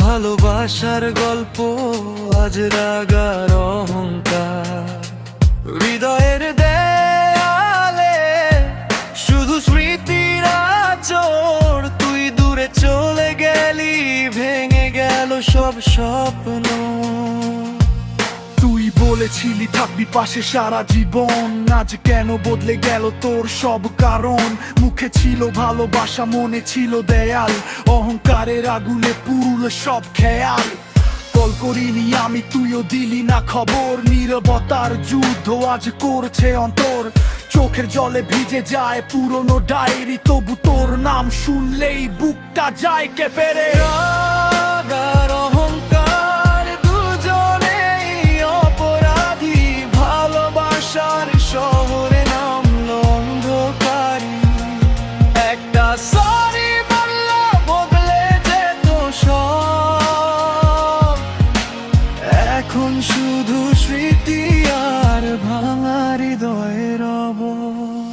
ভালোবাসার গল্প আজ রাগার অহংকার, হৃদয়ের দেয়ালে শুধু স্মৃতির আঁচড়। তুই দূরে চলে গেলি, ভেঙে গেল সব স্বপ্ন। তুই বলেছিলি থাকবি পাশে সারা জীবন, আজ কেন বদলে গেল তোর সব কারণ? মুখে ছিল ভালোবাসা, মনে ছিল দেয়াল, অহংকারের আগুনে পুরুল সব খেয়াল। কল করিনি আমি, তুইও দিলি না খবর, নীরবতার যুদ্ধ আজ করছে অন্তর। চোখের জলে ভিজে যায় পুরনো ডায়েরি, তবু তোর নাম শুনলেই বুকটা যায় কেঁপে রে। রাগ আর অহংকার দুজনেই অপরাধী, ভালোবাসার শহরে নামলো অন্ধকারী। একটা সরি বললে বদলে যেত সব, এখন শুধু স্মৃতি আর ভাঙা হৃদয়ের রব।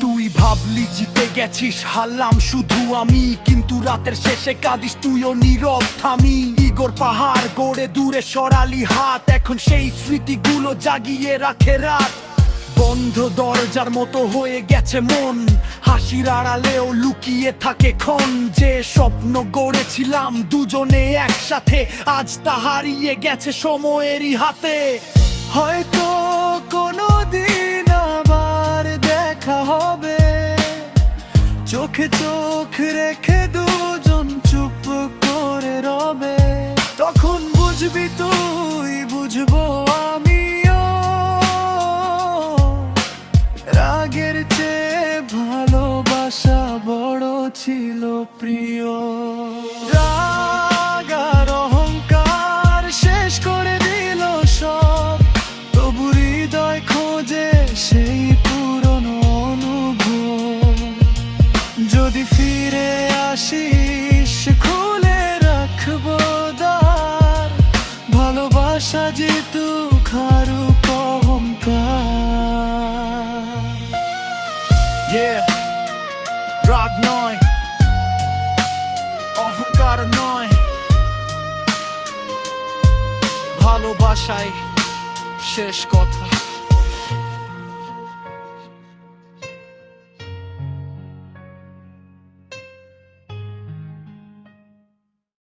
তুই ভাবলি জিতে গেছিস, হারলাম শুধু আমি, কিন্তু রাতের শেষে কাঁদিস তুইও নীরব থামি। ইগোর পাহাড় গড়ে দূরে সরালি হাত, এখন সেই স্মৃতিগুলো জাগিয়ে রাখে রাত। বন্ধ দরজার মতো হয়ে গেছে মন, হাসির আড়ালেও লুকিয়ে থাকে ক্ষণ। যে স্বপ্ন গড়েছিলাম দুজনে একসাথে, আজ তা হারিয়ে গেছে সময়েরই হাতে। হয়তো কোনোদিন আবার দেখা হবে, চোখে চোখ রেখে দুজন চুপ করে রবে। তখন বুঝবি তুই, বুঝবো আমিও, রাগের চেয়ে ভালোবাসা বড় ছিল প্রিয়। রাগ আর অহংকার শেষ করে দিল সব, তবু হৃদয় খোঁজে সেই পুরনো অনুভব। যদি ফিরে আসিস খুলে রাখবো দ্বার, ভালোবাসা জিতুক হারুক অহংকার। Yeah, রাগ নয়, অহংকার নয়, ভালোবাসাই শেষ কথা।